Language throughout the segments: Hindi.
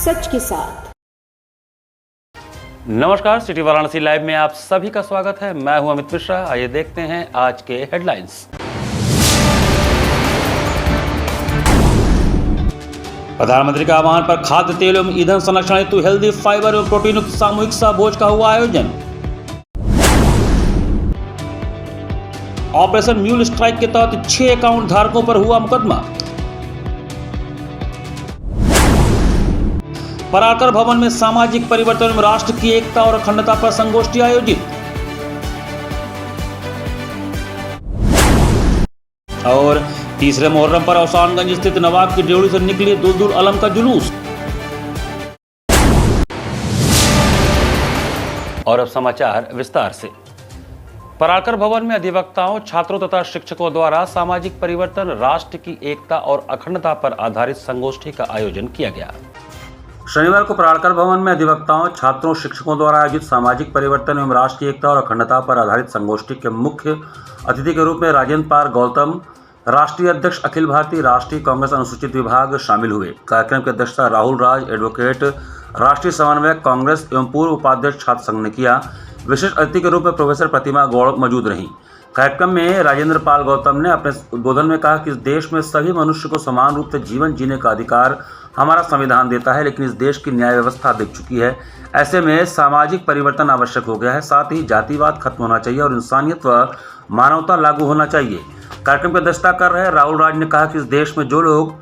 सच के साथ। नमस्कार, सिटी वाराणसी लाइव में आप सभी का स्वागत है। मैं हूं अमित मिश्रा। आइए देखते हैं आज के हेडलाइंस। प्रधानमंत्री का आह्वान पर खाद्य तेल एवं ईंधन संरक्षण हेतु हेल्दी फाइबर एवं प्रोटीन युक्त सामूहिक सा भोज का हुआ आयोजन। ऑपरेशन म्यूल स्ट्राइक के तहत 6 अकाउंट धारकों पर हुआ मुकदमा। पराकर भवन में सामाजिक परिवर्तन एवं राष्ट्र की एकता और अखंडता पर संगोष्ठी आयोजित। और तीसरे मुहर्रम पर अहसानगंज स्थित नवाब की ड्योढ़ी से निकली दुलदुल अलम का जुलूस। और अब समाचार विस्तार से। पराकर भवन में अधिवक्ताओं, छात्रों तथा शिक्षकों द्वारा सामाजिक परिवर्तन, राष्ट्र की एकता और अखंडता पर आधारित संगोष्ठी का आयोजन किया गया। शनिवार को पराकर भवन में अधिवक्ताओं, छात्रों, शिक्षकों द्वारा आयोजित सामाजिक परिवर्तन एवं राष्ट्र की एकता और अखंडता पर आधारित संगोष्ठी के मुख्य अतिथि के रूप में राजेंद्र पाल गौतम, राष्ट्रीय अध्यक्ष अखिल भारतीय राष्ट्रीय कांग्रेस अनुसूचित विभाग शामिल हुए। कार्यक्रम की अध्यक्षता राहुल राज, एडवोकेट, राष्ट्रीय समन्वयक कांग्रेस एवं पूर्व उपाध्यक्ष छात्र संघ ने किया। विशेष अतिथि के रूप में प्रोफेसर प्रतिमा गौड़ मौजूद रहीं। कार्यक्रम में राजेंद्र पाल गौतम ने अपने उद्बोधन में कहा कि इस देश में सभी मनुष्य को समान रूप से जीवन जीने का अधिकार हमारा संविधान देता है, लेकिन इस देश की न्याय व्यवस्था बिक चुकी है। ऐसे में सामाजिक परिवर्तन आवश्यक हो गया है। साथ ही जातिवाद खत्म होना चाहिए और इंसानियत व मानवता लागू होना चाहिए। कार्यक्रम की अध्यक्षता कर रहे राहुल राज ने कहा कि इस देश में जो लोग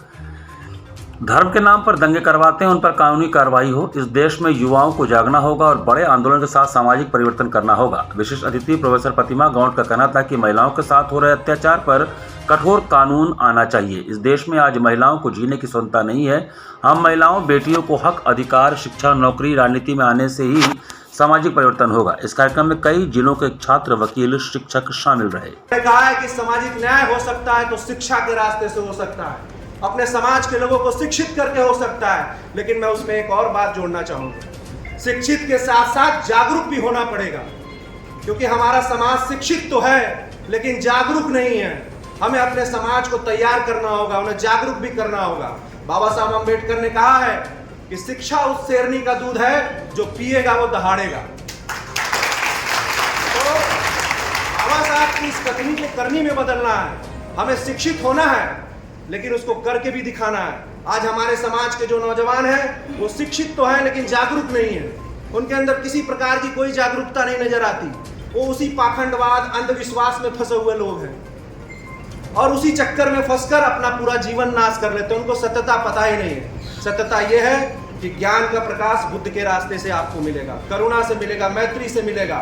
धर्म के नाम पर दंगे करवाते हैं उन पर कानूनी कार्रवाई हो। इस देश में युवाओं को जागना होगा और बड़े आंदोलन के साथ सामाजिक परिवर्तन करना होगा। विशिष्ट अतिथि प्रोफेसर प्रतिमा गौड़ का कहना था कि महिलाओं के साथ हो रहे अत्याचार पर कठोर कानून आना चाहिए। इस देश में आज महिलाओं को जीने की स्वतंत्रता नहीं है। हम महिलाओं, बेटियों को हक, अधिकार, शिक्षा, नौकरी, राजनीति में आने से ही सामाजिक परिवर्तन होगा। इस कार्यक्रम में कई जिलों के छात्र, वकील, शिक्षक शामिल रहे। कहा है कि सामाजिक न्याय हो सकता है तो शिक्षा के रास्ते से हो सकता है, अपने समाज के लोगों को शिक्षित करके हो सकता है। लेकिन मैं उसमें एक और बात जोड़ना चाहूंगा, शिक्षित के साथ साथ जागरूक भी होना पड़ेगा, क्योंकि हमारा समाज शिक्षित तो है लेकिन जागरूक नहीं है। हमें अपने समाज को तैयार करना होगा, उन्हें जागरूक भी करना होगा। बाबा साहब अम्बेडकर ने कहा है कि शिक्षा उस शेरनी का दूध है जो पिएगा वो दहाड़ेगा। तो बाबा साहब की इस कथनी को करनी में बदलना है। हमें शिक्षित होना है लेकिन उसको करके भी दिखाना है। आज हमारे समाज के जो नौजवान हैं वो शिक्षित तो हैं लेकिन जागरूक नहीं है। उनके अंदर किसी प्रकार की कोई जागरूकता नहीं नजर आती। वो उसी पाखंडवाद, अंधविश्वास में फंसे हुए लोग हैं और उसी चक्कर में फंसकर अपना पूरा जीवन नाश कर लेते हैं। उनको सत्यता पता ही नहीं है। सत्यता ये है कि ज्ञान का प्रकाश बुद्ध के रास्ते से आपको मिलेगा, करुणा से मिलेगा, मैत्री से मिलेगा।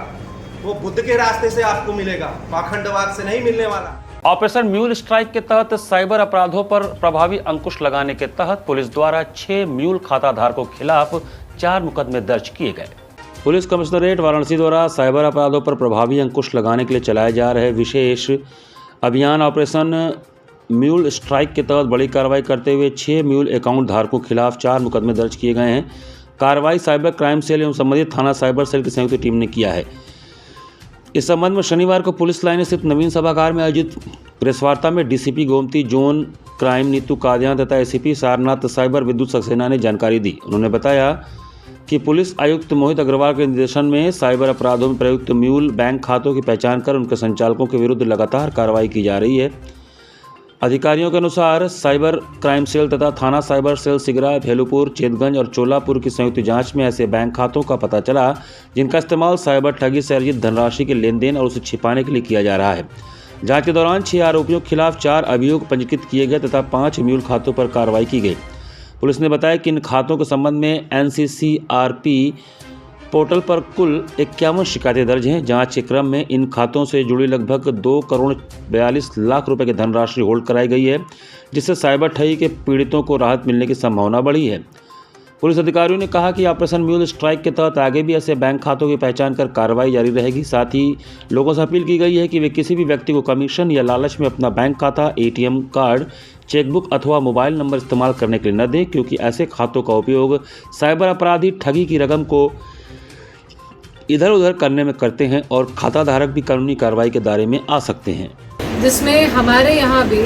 वो बुद्ध के रास्ते से आपको मिलेगा, पाखंडवाद से नहीं मिलने वाला। ऑपरेशन म्यूल स्ट्राइक के तहत साइबर अपराधों पर प्रभावी अंकुश लगाने के तहत पुलिस द्वारा 6 म्यूल खाता धारकों के खिलाफ 4 मुकदमे दर्ज किए गए। पुलिस कमिश्नरेट वाराणसी द्वारा साइबर अपराधों पर प्रभावी अंकुश लगाने के लिए चलाए जा रहे विशेष अभियान ऑपरेशन म्यूल स्ट्राइक के तहत बड़ी कार्रवाई करते हुए 6 म्यूल अकाउंट धारकों के खिलाफ 4 मुकदमे दर्ज किए गए हैं। कार्रवाई साइबर क्राइम सेल एवं संबंधित थाना साइबर सेल की संयुक्त टीम ने किया है। इस संबंध में शनिवार को पुलिस लाइन स्थित नवीन सभागार में आयोजित प्रेस वार्ता में DCP Gomti zone crime Neetu Kadian तथा एसीपी सारनाथ साइबर विद्युत सक्सेना ने जानकारी दी। उन्होंने बताया कि पुलिस आयुक्त मोहित अग्रवाल के निर्देशन में साइबर अपराधों में प्रयुक्त म्यूल बैंक खातों की पहचान कर उनके संचालकों के विरुद्ध लगातार कार्रवाई की जा रही है। अधिकारियों के अनुसार साइबर क्राइम सेल तथा थाना साइबर सेल सिगरा, भेलुपुर, चेतगंज और चोलापुर की संयुक्त जांच में ऐसे बैंक खातों का पता चला जिनका इस्तेमाल साइबर ठगी से अर्जित धनराशि के लेन देन और उसे छिपाने के लिए किया जा रहा है। जांच के दौरान 6 आरोपियों के खिलाफ 4 अभियोग पंजीकृत किए गए तथा 5 म्यूल खातों पर कार्रवाई की गई। पुलिस ने बताया कि इन खातों के संबंध में NCCRP पोर्टल पर कुल 51 शिकायतें दर्ज हैं। जांच के क्रम में इन खातों से जुड़ी लगभग 2 करोड़ 42 लाख रुपए की धनराशि होल्ड कराई गई है, जिससे साइबर ठगी के पीड़ितों को राहत मिलने की संभावना बढ़ी है। पुलिस अधिकारियों ने कहा कि ऑपरेशन म्यूल स्ट्राइक के तहत आगे भी ऐसे बैंक खातों की पहचान कर कार्रवाई जारी रहेगी। साथ ही लोगों से अपील की गई है कि वे किसी भी व्यक्ति को कमीशन या लालच में अपना बैंक खाता, ATM कार्ड, चेकबुक अथवा मोबाइल नंबर इस्तेमाल करने के लिए न दें, क्योंकि ऐसे खातों का उपयोग साइबर अपराधी ठगी की रकम को इधर उधर करने में करते हैं और खाता धारक भी कानूनी कार्रवाई के दायरे में आ सकते हैं। जिसमें हमारे यहाँ भी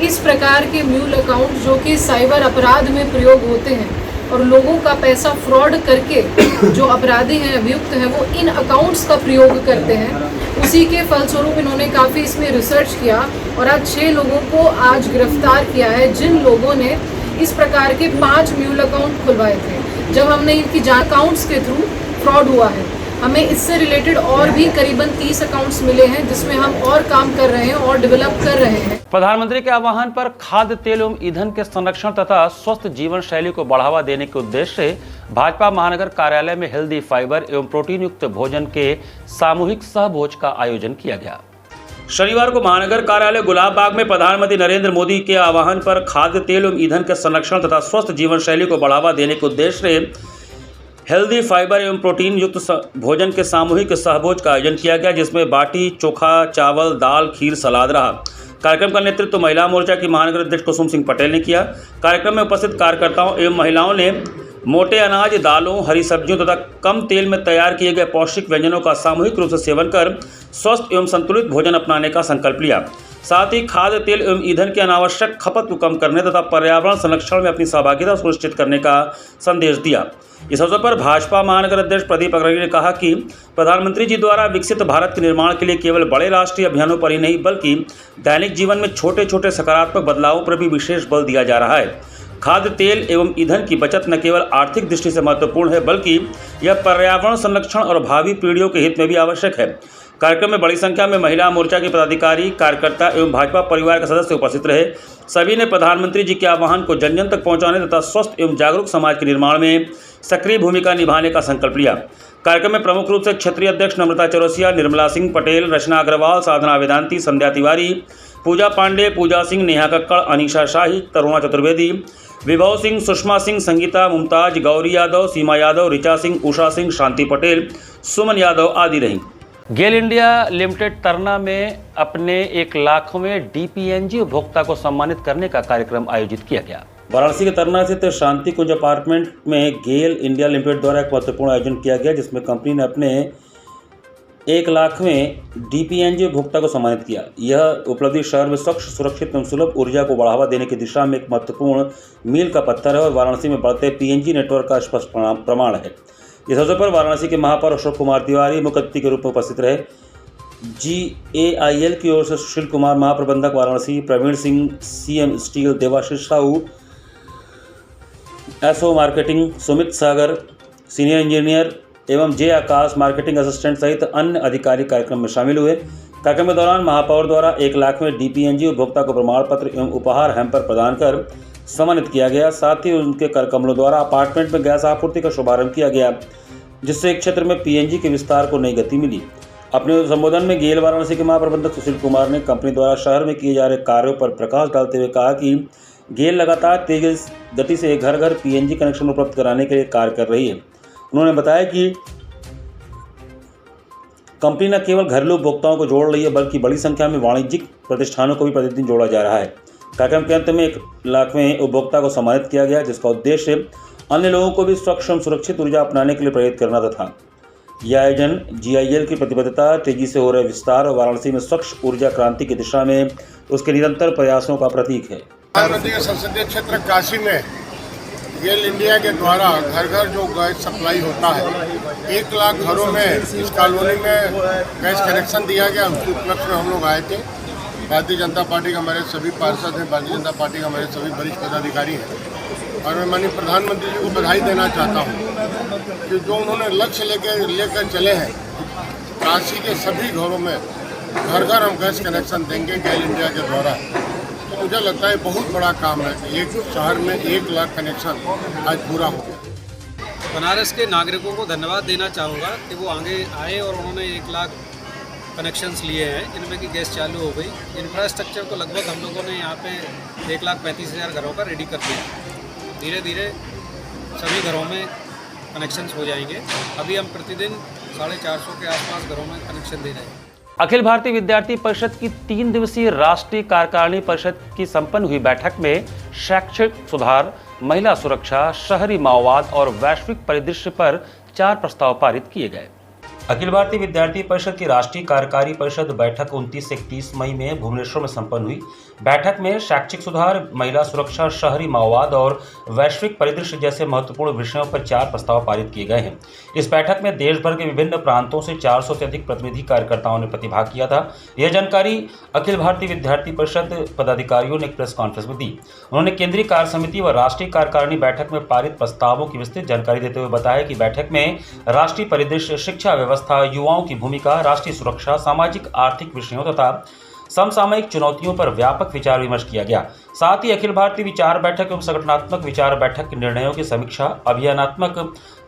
इस प्रकार के म्यूल अकाउंट जो कि साइबर अपराध में प्रयोग होते हैं और लोगों का पैसा फ्रॉड करके जो अपराधी हैं, अभियुक्त हैं, वो इन अकाउंट्स का प्रयोग करते हैं। उसी के फलस्वरूप इन्होंने काफ़ी इसमें रिसर्च किया और आज 6 लोगों को आज गिरफ्तार किया है, जिन लोगों ने इस प्रकार के 5 म्यूल अकाउंट खुलवाए थे। जब हमने इनकी अकाउंट्स के थ्रू फ्रॉड हुआ है, हमें इससे रिलेटेड और भी करीबन 30 अकाउंट्स मिले हैं, जिसमें हम और काम कर रहे हैं और डेवलप कर रहे हैं। प्रधानमंत्री के आह्वान पर खाद्य तेल एवं ईंधन के संरक्षण तथा स्वस्थ जीवन शैली को बढ़ावा देने के उद्देश्य से भाजपा महानगर कार्यालय में हेल्दी फाइबर एवं प्रोटीन युक्त भोजन के सामूहिक सहभोज का आयोजन किया गया। शनिवार को महानगर कार्यालय गुलाब बाग में प्रधानमंत्री नरेंद्र मोदी के आह्वान पर खाद्य तेल एवं ईंधन के संरक्षण तथा स्वस्थ जीवन शैली को बढ़ावा देने के उद्देश्य से हेल्दी फाइबर एवं प्रोटीन युक्त भोजन के सामूहिक सहभोज का आयोजन किया गया, जिसमें बाटी, चोखा, चावल, दाल, खीर, सलाद रहा। कार्यक्रम का नेतृत्व महिला मोर्चा की महानगर अध्यक्ष कुसुम सिंह पटेल ने किया। कार्यक्रम में उपस्थित कार्यकर्ताओं एवं महिलाओं ने मोटे अनाज, दालों, हरी सब्जियों तथा कम तेल में तैयार किए गए पौष्टिक व्यंजनों का सामूहिक रूप से सेवन कर स्वस्थ एवं संतुलित भोजन अपनाने का संकल्प लिया। साथ ही खाद्य तेल एवं ईंधन की अनावश्यक खपत को कम करने तथा पर्यावरण संरक्षण में अपनी सहभागिता सुनिश्चित करने का संदेश दिया। इस अवसर पर भाजपा महानगर अध्यक्ष प्रदीप अग्रणी ने कहा कि प्रधानमंत्री जी द्वारा विकसित भारत के निर्माण के लिए केवल बड़े राष्ट्रीय अभियानों पर ही नहीं, बल्कि दैनिक जीवन में छोटे छोटे सकारात्मक बदलावों पर भी विशेष बल दिया जा रहा है। खाद्य तेल एवं ईंधन की बचत न केवल आर्थिक दृष्टि से महत्वपूर्ण है, बल्कि यह पर्यावरण संरक्षण और भावी पीढ़ियों के हित में भी आवश्यक है। कार्यक्रम में बड़ी संख्या में महिला मोर्चा के पदाधिकारी, कार्यकर्ता एवं भाजपा परिवार के सदस्य उपस्थित रहे। सभी ने प्रधानमंत्री जी के आह्वान को जन जन तक पहुंचाने तथा स्वस्थ एवं जागरूक समाज के निर्माण में सक्रिय भूमिका निभाने का संकल्प लिया। कार्यक्रम में प्रमुख रूप से क्षेत्रीय अध्यक्ष नम्रता चौरसिया, निर्मला सिंह पटेल, रचना अग्रवाल, साधना वेदांती, संध्या तिवारी, पूजा पांडे, पूजा सिंह, नेहा कक्कड़, अनीशा शाही, तरुणा चतुर्वेदी, विभव सिंह, सुषमा सिंह, संगीता, मुमताज, गौरी यादव, सीमा यादव, ऋचा सिंह, उषा सिंह, शांति पटेल, सुमन यादव आदि रहीं। गेल इंडिया लिमिटेड तरना में अपने 1 लाखवें डीपीएनजी उपभोक्ता को सम्मानित करने का कार्यक्रम आयोजित किया गया। वाराणसी के तरना स्थित शांति कुंज अपार्टमेंट में गेल इंडिया लिमिटेड द्वारा एक महत्वपूर्ण आयोजन किया गया, जिसमें कंपनी ने अपने 1 लाखवें डीपीएनजी उपभोक्ता को सम्मानित किया। यह उपलब्धि शहर में स्वच्छ, सुरक्षित एवं सुलभ ऊर्जा को बढ़ावा देने की दिशा में एक महत्वपूर्ण मील का पत्थर है और वाराणसी में बढ़ते पीएनजी नेटवर्क का स्पष्ट प्रमाण है। इस अवसर पर वाराणसी के महापौर अशोक कुमार तिवारी मुख्य अतिथि के रूप में उपस्थित रहे। GAIL की ओर से सुशील कुमार महाप्रबंधक Varanasi, Praveen Singh CM steel, Devashish Sahu SO marketing, Sumit Sagar senior engineer एवं J आकाश मार्केटिंग असिस्टेंट सहित अन्य अधिकारी कार्यक्रम में शामिल हुए। कार्यक्रम के दौरान महापौर द्वारा 1 लाखवें डीपीएनजी उपभोक्ता को प्रमाण पत्र एवं उपहार हैम्पर प्रदान कर सम्मानित किया गया। साथ ही उनके कर कमलों द्वारा अपार्टमेंट में गैस आपूर्ति का शुभारंभ किया गया, जिससे एक क्षेत्र में पीएनजी के विस्तार को नई गति मिली। अपने संबोधन में गेल वाराणसी के महाप्रबंधक सुशील कुमार ने कंपनी द्वारा शहर में किए जा रहे कार्यों पर प्रकाश डालते हुए कहा कि गेल लगातार तेज गति से घर घर पीएनजी कनेक्शन उपलब्ध कराने के लिए कार्य कर रही है। उन्होंने बताया कि कंपनी न केवल घरेलू उपभोक्ताओं को जोड़ रही है, बल्कि बड़ी संख्या में वाणिज्यिक प्रतिष्ठानों को भी प्रतिदिन जोड़ा जा रहा है। कार्यक्रम के अंत में 1 लाखवें उपभोक्ता को सम्मानित किया गया, जिसका उद्देश्य अन्य लोगों को भी स्वच्छ एवं सुरक्षित ऊर्जा अपनाने के लिए प्रेरित करना था। यह आयोजन GIL की प्रतिबद्धता, तेजी से हो रहे विस्तार और वाराणसी में स्वच्छ ऊर्जा क्रांति की दिशा में उसके निरंतर प्रयासों का प्रतीक है। प्रधानमंत्री के संसदीय क्षेत्र काशी में गेल इंडिया के द्वारा घर घर जो गैस सप्लाई होता है, 1 लाख घरों में इस कॉलोनी में गैस कनेक्शन दिया गया। उसके उपलक्ष्य में हम लोग आए थे। भारतीय जनता पार्टी के हमारे सभी पार्षद हैं, भारतीय जनता पार्टी के हमारे सभी वरिष्ठ पदाधिकारी हैं और मैं माननीय प्रधानमंत्री जी को बधाई देना चाहता हूं कि जो उन्होंने लक्ष्य लेकर चले हैं, काशी के सभी घरों में घर घर हम गैस कनेक्शन देंगे गेल इंडिया के द्वारा। तो मुझे लगता है बहुत बड़ा काम है कि एक शहर में 1 लाख कनेक्शन आज पूरा हो गया। बनारस के नागरिकों को धन्यवाद देना चाहूँगा कि वो आगे आए और उन्होंने 1 लाख कनेक्शंस लिए हैं, जिनमें कि गैस चालू हो गई। इंफ्रास्ट्रक्चर तो लगभग हम लोगों ने यहाँ पे 1,35,000 घरों का रेडी कर दिया। धीरे धीरे सभी घरों में कनेक्शंस हो जाएंगे। अभी हम प्रतिदिन 450 के आसपास घरों में कनेक्शन दे रहे हैं। अखिल भारतीय विद्यार्थी परिषद की 3 दिवसीय राष्ट्रीय कार्यकारिणी परिषद की संपन्न हुई बैठक में शैक्षिक सुधार, महिला सुरक्षा, शहरी माओवाद और वैश्विक परिदृश्य पर 4 प्रस्ताव पारित किए गए। अखिल भारतीय विद्यार्थी परिषद की राष्ट्रीय कार्यकारी परिषद बैठक 29 से 31 मई में भुवनेश्वर में संपन्न हुई। बैठक में शैक्षिक सुधार, महिला सुरक्षा, शहरी माओवाद और वैश्विक परिदृश्य जैसे महत्वपूर्ण विषयों पर 4 प्रस्ताव पारित किए गए हैं। इस बैठक में देश भर के विभिन्न प्रांतों से 400 से अधिक प्रतिनिधि कार्यकर्ताओं ने प्रतिभाग किया था। यह जानकारी अखिल भारतीय विद्यार्थी परिषद पदाधिकारियों ने एक प्रेस कॉन्फ्रेंस में दी। उन्होंने केंद्रीय कार्य समिति व राष्ट्रीय कार्यकारिणी बैठक में पारित प्रस्तावों की विस्तृत जानकारी देते हुए बताया कि बैठक में राष्ट्रीय परिदृश्य, शिक्षा व्यवस्था, युवाओं की भूमिका, राष्ट्रीय सुरक्षा, सामाजिक आर्थिक विषयों तथा समसामयिक चुनौतियों पर व्यापक विचार विमर्श किया गया। साथ ही अखिल भारतीय विचार बैठक एवं संगठनात्मक विचार बैठक के निर्णयों की समीक्षा, अभियानात्मक,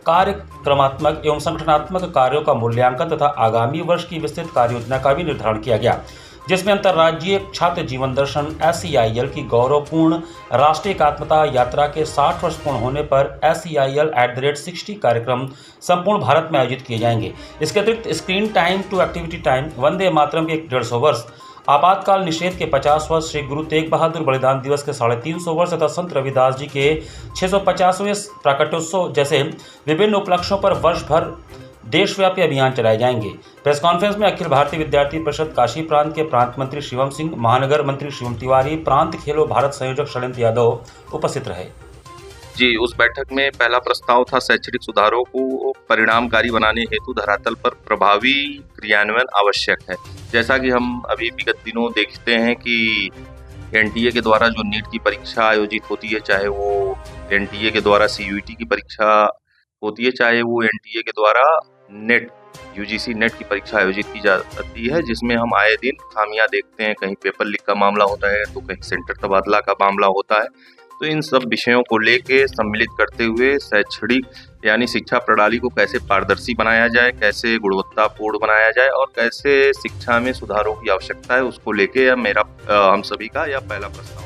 कार्यक्रमात्मक एवं संगठनात्मक कार्यों का मूल्यांकन तथा आगामी वर्ष की विस्तृत कार्य योजना का भी निर्धारण किया गया, जिसमें अंतर्राज्यीय छात्र जीवन दर्शन SEIL की गौरवपूर्ण राष्ट्रीय एकात्मता यात्रा के 60 वर्ष पूर्ण होने पर SEIL@60 कार्यक्रम संपूर्ण भारत में आयोजित किए जाएंगे। इसके अतिरिक्त screen time to activity time, Vande Mataram के 150 वर्ष, आपातकाल निषेध के 50 वर्ष, श्री गुरु तेग बहादुर बलिदान दिवस के 350 वर्ष तथा संत रविदास जी के 650वें प्राकट्योत्सव जैसे विभिन्न उपलक्ष्यों पर वर्ष भर देशव्यापी अभियान चलाए जाएंगे। प्रेस कॉन्फ्रेंस में अखिल भारतीय विद्यार्थी परिषद काशी प्रांत के प्रांत मंत्री शिवम सिंह, महानगर मंत्री शिवम तिवारी, प्रांत खेलो भारत संयोजक शैलेंद्र यादव उपस्थित रहे। जी, उस बैठक में पहला प्रस्ताव था शैक्षणिक सुधारों को परिणामकारी बनाने हेतु धरातल पर प्रभावी क्रियान्वयन आवश्यक है। जैसा कि हम अभी विगत दिनों देखते हैं कि NTA के द्वारा जो नीट की परीक्षा आयोजित होती है, चाहे वो NTA के द्वारा CUET की परीक्षा होती है, चाहे वो NTA के द्वारा नेट UGC नेट की परीक्षा आयोजित की जाती है, जिसमें हम आए दिन खामियां देखते हैं। कहीं पेपर लीक का मामला होता है तो कहीं सेंटर तबादला का मामला होता है। तो इन सब विषयों को लेके सम्मिलित करते हुए शैक्षणिक यानी शिक्षा प्रणाली को कैसे पारदर्शी बनाया जाए, कैसे गुणवत्तापूर्ण बनाया जाए और कैसे शिक्षा में सुधारों की आवश्यकता है, उसको लेके हम सभी का यह पहला प्रस्ताव।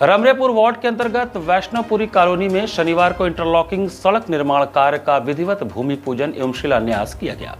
रमरेपुर वार्ड के अंतर्गत वैष्णवपुरी कॉलोनी में शनिवार को इंटरलॉकिंग सड़क निर्माण कार्य का विधिवत भूमि पूजन एवं शिलान्यास किया गया।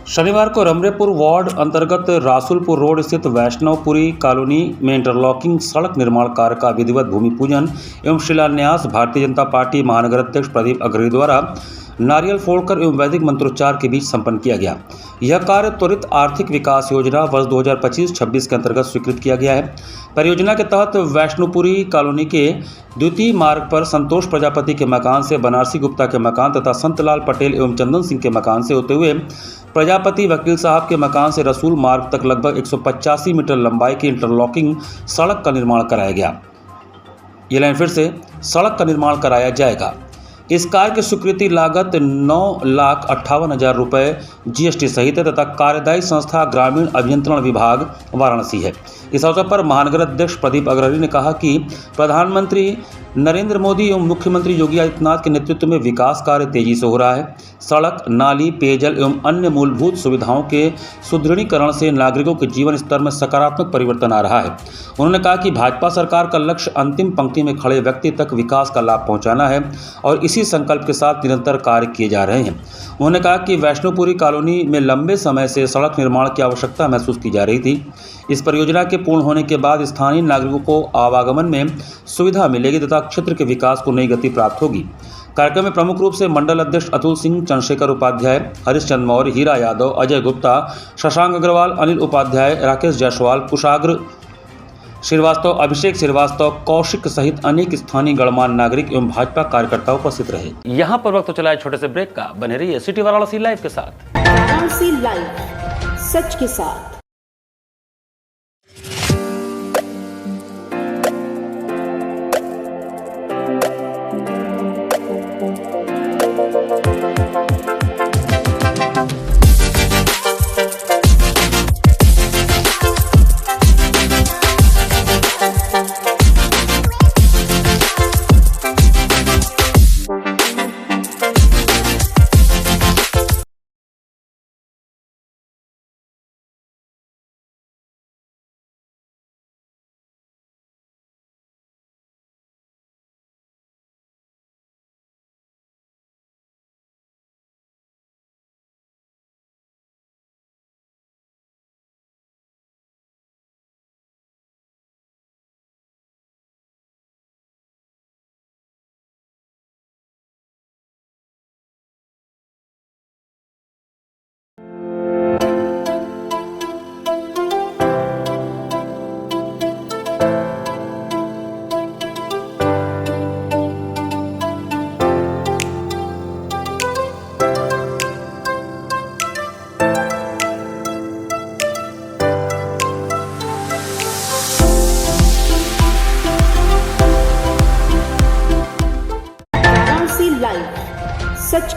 शनिवार को रमरेपुर वार्ड अंतर्गत रासुलपुर रोड स्थित वैष्णवपुरी कॉलोनी में इंटरलॉकिंग सड़क निर्माण कार्य का विधिवत भूमि पूजन एवं शिलान्यास भारतीय जनता पार्टी महानगर अध्यक्ष प्रदीप अग्रणी द्वारा नारियल फोड़कर एवं वैदिक मंत्रोच्चार के बीच संपन्न किया गया। यह कार्य त्वरित आर्थिक विकास योजना वर्ष 2025-26 के अंतर्गत स्वीकृत किया गया है। परियोजना के तहत वैष्णवपुरी कॉलोनी के द्वितीय मार्ग पर संतोष प्रजापति के मकान से बनारसी गुप्ता के मकान तथा संतलाल पटेल एवं चंदन सिंह के मकान से होते हुए प्रजापति वकील साहब के मकान से रसूल मार्ग तक लगभग 185 मीटर लंबाई की इंटरलॉकिंग सड़क का निर्माण कराया गया। ये लाइन फिर से, सड़क का निर्माण कराया जाएगा। इस कार्य की स्वीकृति लागत 9,58,000 रुपये GST सहित है तथा कार्यदायी संस्था ग्रामीण अभियंत्रण विभाग वाराणसी है। इस अवसर पर महानगर अध्यक्ष प्रदीप अग्रणी ने कहा कि प्रधानमंत्री नरेंद्र मोदी एवं मुख्यमंत्री योगी आदित्यनाथ के नेतृत्व में विकास कार्य तेजी से हो रहा है। सड़क, नाली, पेयजल एवं अन्य मूलभूत सुविधाओं के सुदृढ़ीकरण से नागरिकों के जीवन स्तर में सकारात्मक परिवर्तन आ रहा है। उन्होंने कहा कि भाजपा सरकार का लक्ष्य अंतिम पंक्ति में खड़े व्यक्ति तक विकास का लाभ पहुंचाना है और इसी संकल्प के साथ निरंतर कार्य किए जा रहे हैं। उन्होंने कहा कि वैष्णवपुरी कॉलोनी में लंबे समय से सड़क निर्माण की आवश्यकता महसूस की जा रही थी। इस परियोजना के पूर्ण होने के बाद स्थानीय नागरिकों को आवागमन में सुविधा मिलेगी तथा क्षेत्र के विकास को नई गति प्राप्त होगी। कार्यक्रम में प्रमुख रूप से मंडल अध्यक्ष अतुल सिंह, चंद्रशेखर उपाध्याय, हरीशचंद्र मौर्य, हीरा यादव, अजय गुप्ता, शशांक अग्रवाल, अनिल उपाध्याय, राकेश जायसवाल, कुशाग्र श्रीवास्तव, अभिषेक श्रीवास्तव, कौशिक सहित अनेक स्थानीय गणमान्य नागरिक एवं भाजपा कार्यकर्ता उपस्थित रहे। यहाँ पर वक्त चला है छोटे से ब्रेक का। बने रहिए सिटी वाराणसी लाइव के साथ। वाराणसी लाइव, सच के साथ।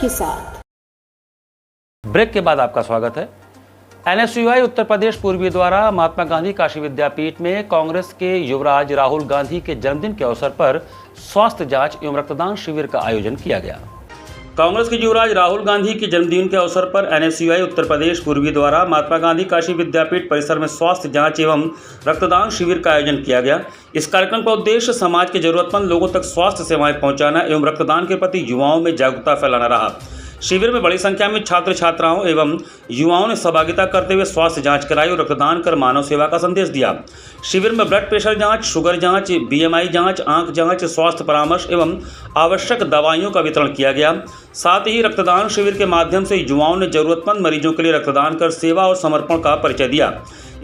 के साथ। ब्रेक के बाद आपका स्वागत है। NSUI उत्तर प्रदेश पूर्वी द्वारा महात्मा गांधी काशी विद्यापीठ में कांग्रेस के युवराज राहुल गांधी के जन्मदिन के अवसर पर स्वास्थ्य जांच एवं रक्तदान शिविर का आयोजन किया गया। कांग्रेस के युवराज राहुल गांधी के जन्मदिन के अवसर पर NSUI उत्तर प्रदेश पूर्वी द्वारा महात्मा गांधी काशी विद्यापीठ परिसर में स्वास्थ्य जांच एवं रक्तदान शिविर का आयोजन किया गया। इस कार्यक्रम का उद्देश्य समाज के जरूरतमंद लोगों तक स्वास्थ्य सेवाएं पहुंचाना एवं रक्तदान के प्रति युवाओं में जागरूकता फैलाना रहा। शिविर में बड़ी संख्या में छात्र छात्राओं एवं युवाओं ने सहभागिता करते हुए स्वास्थ्य जांच कराई और रक्तदान कर मानव सेवा का संदेश दिया। शिविर में ब्लड प्रेशर जांच, शुगर जांच, BMI जांच, आंख जांच, स्वास्थ्य परामर्श एवं आवश्यक दवाइयों का वितरण किया गया। साथ ही रक्तदान शिविर के माध्यम से युवाओं ने जरूरतमंद मरीजों के लिए रक्तदान कर सेवा और समर्पण का परिचय दिया।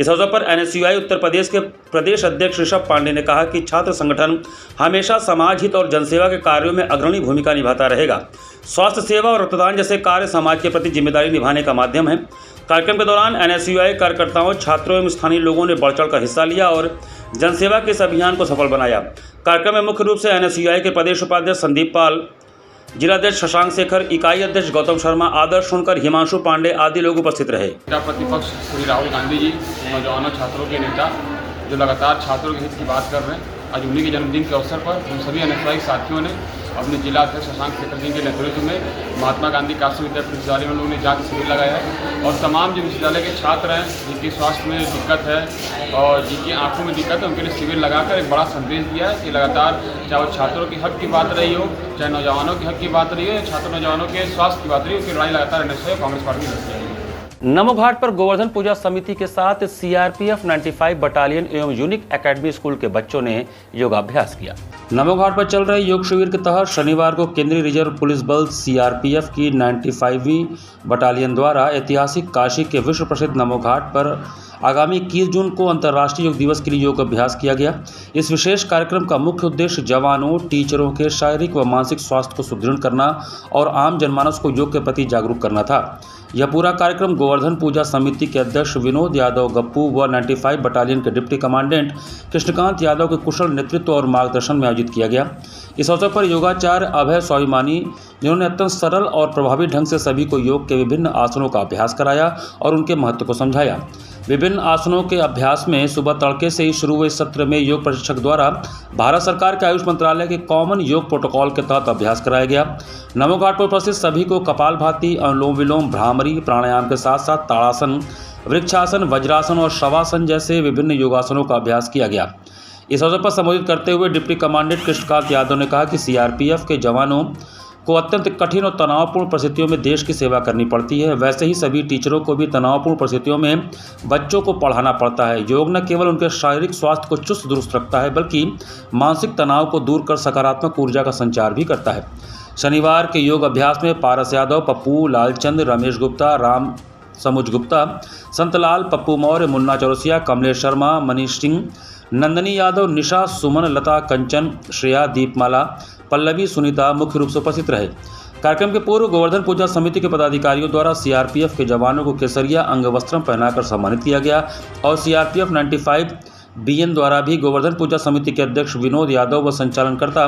इस अवसर पर NSUI उत्तर प्रदेश के प्रदेश अध्यक्ष ऋषभ पांडे ने कहा कि छात्र संगठन हमेशा समाज हित और जनसेवा के कार्यों में अग्रणी भूमिका निभाता रहेगा। स्वास्थ्य सेवा और रक्तदान जैसे कार्य समाज के प्रति जिम्मेदारी निभाने का माध्यम है। कार्यक्रम के दौरान NSUI कार्यकर्ताओं, छात्रों एवं स्थानीय लोगों ने बढ़ चढ़ कर हिस्सा लिया और जनसेवा के इस अभियान को सफल बनाया। कार्यक्रम में मुख्य रूप से NSUI के प्रदेश उपाध्यक्ष संदीप पाल, जिलाध्यक्ष शशांक शेखर, इकाई अध्यक्ष गौतम शर्मा, आदर्श सुनकर, हिमांशु पांडे आदि लोग उपस्थित रहे। नेता प्रतिपक्ष श्री राहुल गांधी जी, नौजवानों छात्रों के नेता जो लगातार छात्रों के हित की बात कर रहे हैं, आज उन्हीं के जन्मदिन के अवसर पर हम सभी NSUI साथियों ने अपने जिला अध्यक्ष शशांक शेखर जी के नेतृत्व में महात्मा गांधी काशी विद्यापीठ विश्वविद्यालय में लोगों ने जांच शिविर लगाया है और तमाम जो विश्वविद्यालय के छात्र हैं जिनकी स्वास्थ्य में दिक्कत है और जिनकी आंखों में दिक्कत है, उनके लिए शिविर लगाकर एक बड़ा संदेश दिया है कि लगातार चाहे वो छात्रों के हक की बात रही हो, चाहे नौजवानों के हक की बात रही हो या छात्र नौजवानों के स्वास्थ्य की बात रही हो, उनकी लड़ाई लगातार NSUI कांग्रेस पार्टी लड़ती है। नमो घाट पर गोवर्धन पूजा समिति के साथ CRPF 95 बटालियन एवं यूनिक एकेडमी स्कूल के बच्चों ने योगाभ्यास किया। नमो घाट पर चल रहे योग शिविर के तहत शनिवार को केंद्रीय रिजर्व पुलिस बल CRPF की 95वीं बटालियन द्वारा ऐतिहासिक काशी के विश्व प्रसिद्ध नमो घाट पर आगामी 21 जून को अंतर्राष्ट्रीय योग दिवस के लिए योग अभ्यास किया गया। इस विशेष कार्यक्रम का मुख्य उद्देश्य जवानों, टीचरों के शारीरिक व मानसिक स्वास्थ्य को सुदृढ़ करना और आम जनमानस को योग के प्रति जागरूक करना था। यह पूरा कार्यक्रम गोवर्धन पूजा समिति के अध्यक्ष विनोद यादव गप्पू व 95 बटालियन के डिप्टी कमांडेंट कृष्णकांत यादव के कुशल नेतृत्व और मार्गदर्शन में आयोजित किया गया। इस अवसर पर योगाचार्य अभय स्वाभिमानी, जिन्होंने अत्यंत सरल और प्रभावी ढंग से सभी को योग के विभिन्न आसनों का अभ्यास कराया और उनके महत्व को समझाया। विभिन्न आसनों के अभ्यास में सुबह तड़के से ही शुरू हुए सत्र में योग प्रशिक्षक द्वारा भारत सरकार के आयुष मंत्रालय के कॉमन योग प्रोटोकॉल के तहत अभ्यास कराया गया। नमो घाट पर उपस्थित सभी को कपालभाति, अनुलोम विलोम, भ्रामरी प्राणायाम के साथ साथ ताड़ासन, वृक्षासन, वज्रासन और शवासन जैसे विभिन्न योगासनों का अभ्यास किया गया। इस अवसर पर संबोधित करते हुए डिप्टी कमांडेंट कृष्णकांत यादव ने कहा कि CRPF के जवानों को अत्यंत कठिन और तनावपूर्ण परिस्थितियों में देश की सेवा करनी पड़ती है। वैसे ही सभी टीचरों को भी तनावपूर्ण परिस्थितियों में बच्चों को पढ़ाना पड़ता है। योग न केवल उनके शारीरिक स्वास्थ्य को चुस्त दुरुस्त रखता है बल्कि मानसिक तनाव को दूर कर सकारात्मक ऊर्जा का संचार भी करता है। शनिवार के योग अभ्यास में पारस यादव, पप्पू, लालचंद, रमेश गुप्ता, राम समुज गुप्ता, संतलाल, पप्पू मौर्य, मुन्ना चौरसिया, कमलेश शर्मा, मनीष सिंह, नंदनी यादव, निशा, सुमन, लता, कंचन, श्रेया, दीपमाला, पल्लवी, सुनीता मुख्य रूप से उपस्थित रहे। कार्यक्रम के पूर्व गोवर्धन पूजा समिति के पदाधिकारियों द्वारा CRPF के जवानों को केसरिया अंग वस्त्रम पहनाकर सम्मानित किया गया और CRPF 95 BN द्वारा भी गोवर्धन पूजा समिति के अध्यक्ष विनोद यादव व संचालनकर्ता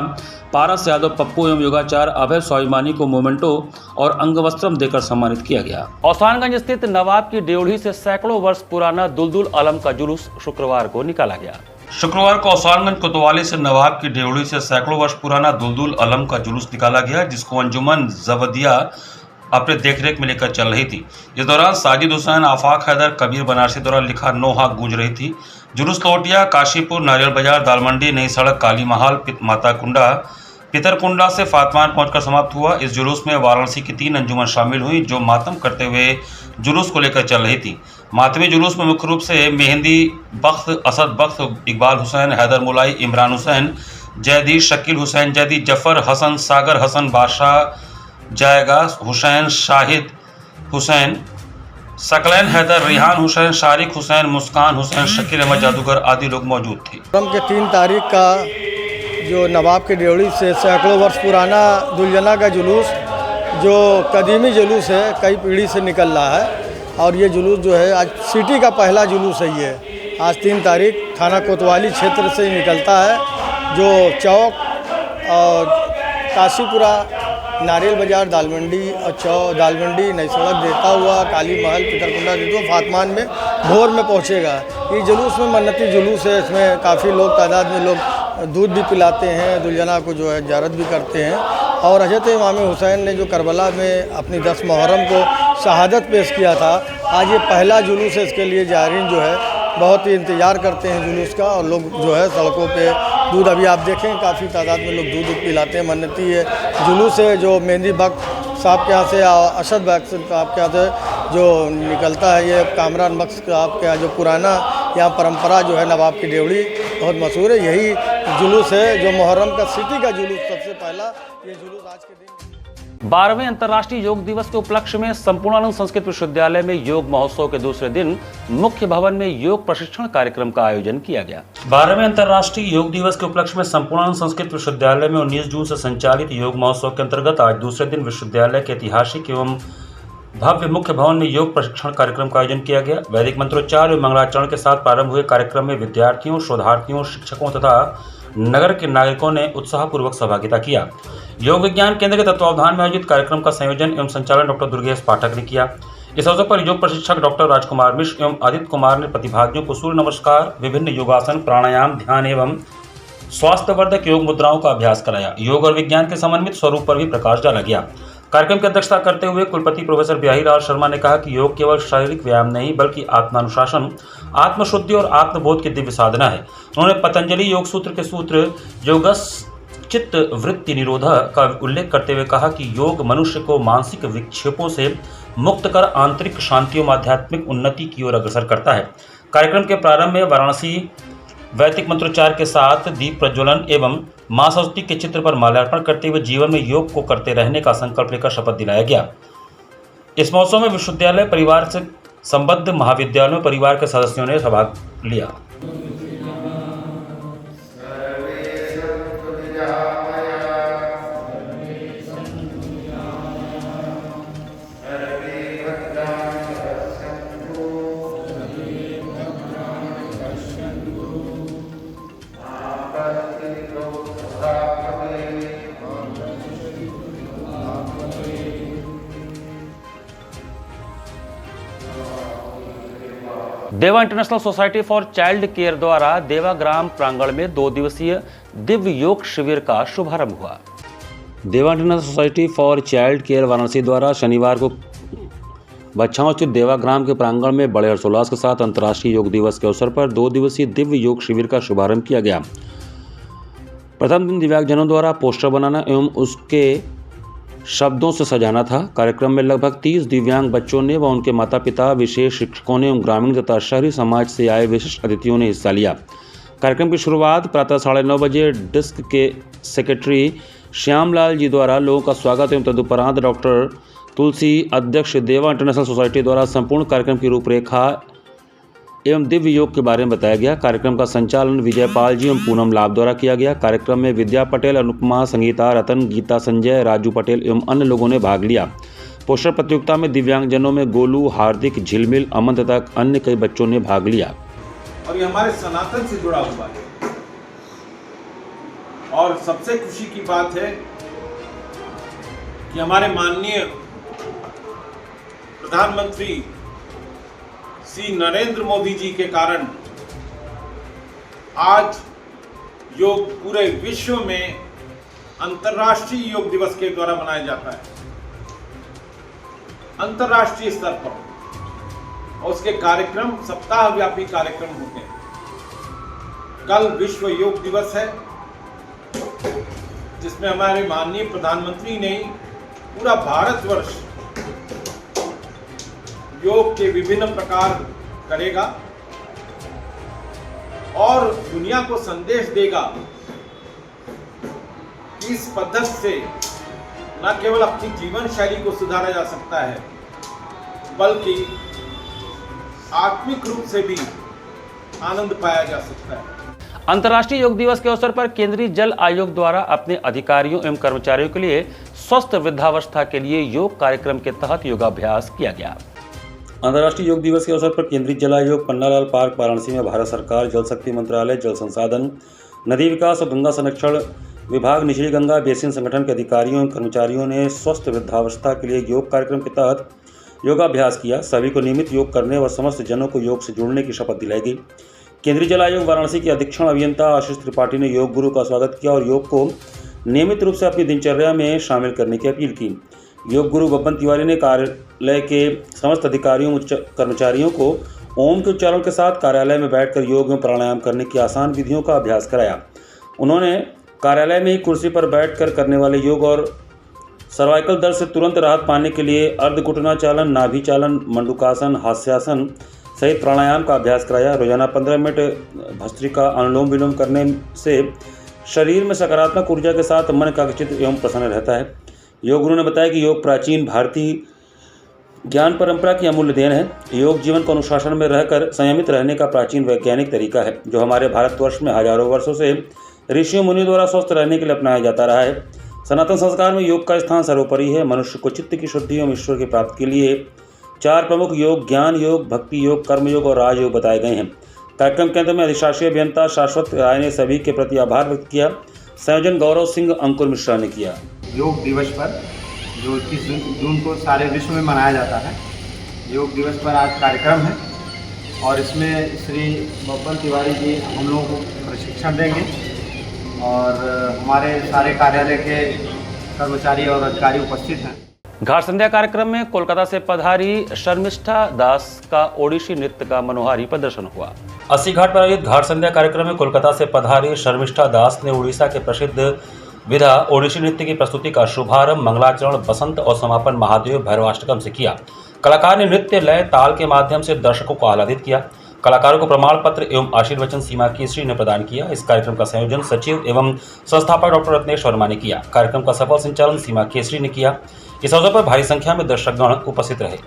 पारस यादव, पप्पू एवं योगाचार्य अभय स्वाभिमानी को मोमेंटो और अंग वस्त्रम देकर सम्मानित किया गया। औसानगंज स्थित नवाब की ड्योढ़ी से सैकड़ों वर्ष पुराना दुलदुल अलम का जुलूस शुक्रवार को निकाला गया। शुक्रवार को औसानगंज कोतवाली से नवाब की ड्योढ़ी से सैकड़ों वर्ष पुराना दुलदुल अलम का जुलूस निकाला गया, जिसको अंजुमन जवदिया अपने देखरेख में लेकर चल रही थी। इस दौरान साजिद हुसैन, आफाक हैदर, कबीर बनारसी द्वारा लिखा नोहा गूंज रही थी। जुलूस लौटिया, काशीपुर, नारियल बाजार, दालमंडी, नई सड़क, काली महाल, माता कुंडा, पितरकुंडा से फातमान पहुंचकर समाप्त हुआ। इस जुलूस में वाराणसी की 3 अंजुमन शामिल हुई जो मातम करते हुए जुलूस को लेकर चल रही थी। मातमी जुलूस में मुख्य रूप से मेहंदी बख्त, असद बख्त, इकबाल हुसैन, हैदर मुलाई, इमरान हुसैन, जयदी, शकील हुसैन जैदी, जफर हसन, सागर हसन, बादशाह जाएगा हुसैन, शाहिद हुसैन, सकलैन हैदर, रिहान हुसैन, शारिक हुसैन, मुस्कान हुसैन, शकील अहमद जादूगर आदि लोग मौजूद थे। के 3 तारीख का जो नवाब की ड्योढ़ी से सैकड़ों वर्ष पुराना दुलजना का जुलूस जो कदीमी जुलूस है, कई पीढ़ी से निकल रहा है और ये जुलूस जो है आज सिटी का पहला जुलूस है। ये आज 3 तारीख थाना कोतवाली क्षेत्र से ही निकलता है जो चौक और काशीपुरा नारियल बाजार, दाल मंडी, नई सड़क देता हुआ काली महल, पितरकुंडा देता फातमान में भोर में पहुँचेगा। ये जुलूस में मन्नती जुलूस है, इसमें काफ़ी लोग तादाद में लोग दूध भी पिलाते हैं, दुल्हना को जो है ज़ियारत भी करते हैं। और हज़रत इमाम हुसैन ने जो करबला में अपनी 10 मुहर्रम को शहादत पेश किया था, आज ये पहला जुलूस है। इसके लिए ज़ायरीन जो है बहुत ही इंतज़ार करते हैं जुलूस का, और लोग जो है सड़कों पे दूध, अभी आप देखें काफ़ी तादाद में लोग दूध पिलाते हैं। मन्नती है जुलूस है जो मेहंदी बख्श साहब के यहाँ से, अरशद बख्श साहब के यहाँ से जो निकलता है, ये कामरान बख्श साहब के यहाँ जो पुराना यहाँ परंपरा जो है नवाब की ड्योढ़ी बहुत मशहूर है। यही जुलूस है जो मुहर्रम का सिटी का जुलूस, सबसे पहला ये जुलूस आज के दिन। 12वें अंतर्राष्ट्रीय योग दिवस के उपलक्ष्य में संपूर्णानंद संस्कृत विश्वविद्यालय में योग महोत्सव के दूसरे दिन मुख्य भवन में योग प्रशिक्षण कार्यक्रम का आयोजन किया गया। 12वें अंतर्राष्ट्रीय योग दिवस के उपलक्ष्य में संपूर्णानंद संस्कृत विश्वविद्यालय में 19 जून से संचालित योग महोत्सव के अंतर्गत आज दूसरे दिन विश्वविद्यालय के ऐतिहासिक एवं भव्य मुख्य भवन में योग प्रशिक्षण कार्यक्रम का आयोजन किया गया। वैदिक मंत्रोच्चार एवं मंगलाचरण के साथ प्रारंभ हुए कार्यक्रम में विद्यार्थियों, शोधार्थियों, शिक्षकों तथा नगर के नागरिकों ने उत्साहपूर्वक सहभागिता किया। योग विज्ञान केंद्र के तत्वावधान में आयोजित कार्यक्रम का संयोजन एवं संचालन डॉक्टर दुर्गेश पाठक ने किया। इस अवसर पर योग प्रशिक्षक डॉक्टर राजकुमार मिश्र एवं आदित्य कुमार ने प्रतिभागियों को सूर्य नमस्कार, विभिन्न योगासन, प्राणायाम, ध्यान एवं स्वास्थ्यवर्धक योग मुद्राओं का अभ्यास कराया। योग और विज्ञान के समन्वित स्वरूप पर भी प्रकाश डाला गया। कार्यक्रम की अध्यक्षता करते हुए कुलपति प्रोफेसर बिहारी लाल शर्मा ने कहा कि योग केवल शारीरिक व्यायाम नहीं बल्कि आत्मानुशासन, आत्मशुद्धि और आत्मबोध की दिव्य साधना है। उन्होंने पतंजलि योग सूत्र के सूत्र योगस चित्त वृत्ति निरोधा का उल्लेख करते हुए कहा कि योग मनुष्य को मानसिक विक्षेपों से मुक्त कर आंतरिक शांति और आध्यात्मिक उन्नति की ओर अग्रसर करता है। कार्यक्रम के प्रारंभ में वाराणसी वैदिक मंत्रोच्चार के साथ दीप प्रज्वलन एवं मां सरस्वती के चित्र पर माल्यार्पण करते हुए जीवन में योग को करते रहने का संकल्प लेकर शपथ दिलाया गया। इस महोत्सव में विश्वविद्यालय परिवार से संबद्ध महाविद्यालयों परिवार के सदस्यों ने भाग लिया। देवा international society for child care द्वारा देवा ग्राम प्रांगण में 2 दिवसीय दिव्य योग शिविर का शुभारंभ हुआ। देवा international society for child care Varanasi द्वारा शनिवार को बच्चाओं स्थित देवा ग्राम के प्रांगण में बड़े हर्षोल्लास के साथ अंतर्राष्ट्रीय योग दिवस के अवसर पर 2 दिवसीय दिव्य योग शिविर का शुभारंभ किया गया। प्रथम दिन दिव्यांगजनों द्वारा पोस्टर बनाना एवं उसके शब्दों से सजाना था। कार्यक्रम में लगभग 30 दिव्यांग बच्चों ने व उनके माता पिता, विशेष शिक्षकों ने एवं ग्रामीण तथा शहरी समाज से आए विशिष्ट अतिथियों ने हिस्सा लिया। कार्यक्रम की शुरुआत प्रातः 9:30 बजे डिस्क के सेक्रेटरी श्यामलाल जी द्वारा लोगों का स्वागत एवं तदुपरांत डॉक्टर तुलसी, अध्यक्ष देवा इंटरनेशनल सोसाइटी द्वारा संपूर्ण कार्यक्रम की रूपरेखा एवं दिव्य योग के बारे में बताया गया। कार्यक्रम का संचालन विजय पाल जी एवं पूनम लाभ द्वारा किया गया। कार्यक्रम में विद्या पटेल, अनुपमा, संगीता, रतन, गीता, संजय, राजू पटेल एवं अन्य लोगों ने भाग लिया। पोस्टर प्रतियोगिता में दिव्यांगजनों में गोलू, हार्दिक, झिलमिल, अमन तथा अन्य कई बच्चों ने भाग लिया। और ये हमारे सनातन से जुड़ा हुआ है और सबसे खुशी की बात है कि हमारे माननीय प्रधानमंत्री श्री नरेंद्र मोदी जी के कारण आज योग पूरे विश्व में अंतर्राष्ट्रीय योग दिवस के द्वारा मनाया जाता है, अंतर्राष्ट्रीय स्तर पर। और उसके कार्यक्रम सप्ताह व्यापी कार्यक्रम होते हैं। कल विश्व योग दिवस है जिसमें हमारे माननीय प्रधानमंत्री ने पूरा भारतवर्ष योग के विभिन्न प्रकार करेगा और दुनिया को संदेश देगा कि इस पद्धति से न केवल अपनी जीवन शैली को सुधारा जा सकता है बल्कि आत्मिक रूप से भी आनंद पाया जा सकता है। अंतर्राष्ट्रीय योग दिवस के अवसर पर केंद्रीय जल आयोग द्वारा अपने अधिकारियों एवं कर्मचारियों के लिए स्वस्थ वृद्धावस्था के लिए योग कार्यक्रम के तहत योगाभ्यास किया गया। अंतर्राष्ट्रीय योग दिवस के अवसर पर केंद्रीय जल आयोग पन्नालाल पार्क वाराणसी में भारत सरकार, जल शक्ति मंत्रालय, जल संसाधन, नदी विकास और गंगा संरक्षण विभाग निचली गंगा बेसिन संगठन के अधिकारियों और कर्मचारियों ने स्वस्थ वृद्धावस्था के लिए योग कार्यक्रम के तहत योगाभ्यास किया। सभी को नियमित योग करने व समस्त जनों को योग से जुड़ने की शपथ दिलाई गई। केंद्रीय जल आयोग वाराणसी के अधीक्षण अभियंता आशीष त्रिपाठी ने योग गुरु का स्वागत किया और योग को नियमित रूप से अपनी दिनचर्या में शामिल करने की अपील की। योग गुरु बब्बन तिवारी ने कार्यालय के समस्त अधिकारियों कर्मचारियों को ओम के उच्चारण के साथ कार्यालय में बैठकर योग एवं प्राणायाम करने की आसान विधियों का अभ्यास कराया। उन्होंने कार्यालय में ही कुर्सी पर बैठकर करने वाले योग और सर्वाइकल दर्द से तुरंत राहत पाने के लिए अर्धघुटना चालन, नाभि चालन, मंडूकासन, हास्यासन सहित प्राणायाम का अभ्यास कराया। रोजाना 15 मिनट भस्त्रिका अनुलोम विलोम करने से शरीर में सकारात्मक ऊर्जा के साथ मन एकाग्रचित एवं प्रसन्न रहता है। योग गुरु ने बताया कि योग प्राचीन भारतीय ज्ञान परंपरा की अमूल्य देन है। योग जीवन को अनुशासन में रहकर संयमित रहने का प्राचीन वैज्ञानिक तरीका है जो हमारे भारतवर्ष में हजारों वर्षों से ऋषियों मुनियों द्वारा स्वस्थ रहने के लिए अपनाया जाता रहा है। सनातन संस्कार में योग का स्थान सर्वोपरि है। मनुष्य को चित्त की शुद्धि एवं ईश्वर की प्राप्ति के लिए 4 प्रमुख योग ज्ञान योग, भक्ति योग, कर्म योग और राजयोग बताए गए हैं। कार्यक्रम के अंत में अधिशासी अभियंता शाश्वत राय ने सभी के प्रति आभार व्यक्त किया। संयोजन गौरव सिंह अंकुर मिश्रा ने किया। योग दिवस पर जो 21 जून को सारे विश्व में मनाया जाता है, योग दिवस पर आज कार्यक्रम है और इसमें श्री बब्बन तिवारी जी हम लोगों को प्रशिक्षण देंगे और हमारे सारे कार्यालय के कर्मचारी और अधिकारी उपस्थित हैं। घाट संध्या कार्यक्रम में कोलकाता से पधारी शर्मिष्ठा दास का ओडिसी नृत्य का मनोहारी प्रदर्शन हुआ। अस्सी घाट पर आयोजित घाट संध्या कार्यक्रम में कोलकाता से पधारी शर्मिष्ठा दास ने उड़ीसा के प्रसिद्ध विधा ओडिसी नृत्य की प्रस्तुति का शुभारंभ मंगलाचरण, बसंत और समापन महादेव भैरवाष्टकम से किया। कलाकार ने नृत्य लय ताल के माध्यम से दर्शकों को आह्लादित किया। कलाकारों को प्रमाण पत्र एवं आशीर्वचन सीमा केसरी ने प्रदान किया। इस कार्यक्रम का संयोजन सचिव एवं संस्थापक डॉक्टर रत्नेश वर्मा ने किया। कार्यक्रम का सफल संचालन सीमा केसरी ने किया। इस अवसर पर भारी संख्या में दर्शकगण उपस्थित रहे।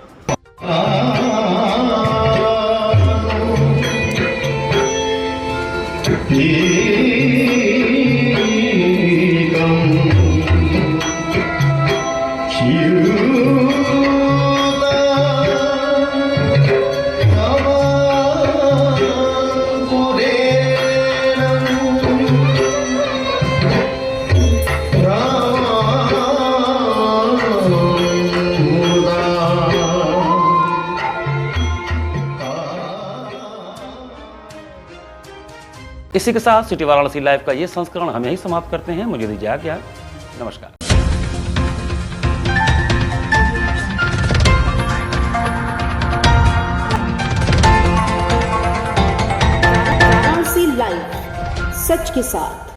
इसी के साथ सिटी वाराणसी लाइव का ये संस्करण हम यही समाप्त करते हैं। मुझे दीजिए आज्ञा। नमस्कार। वाराणसी लाइव, सच के साथ।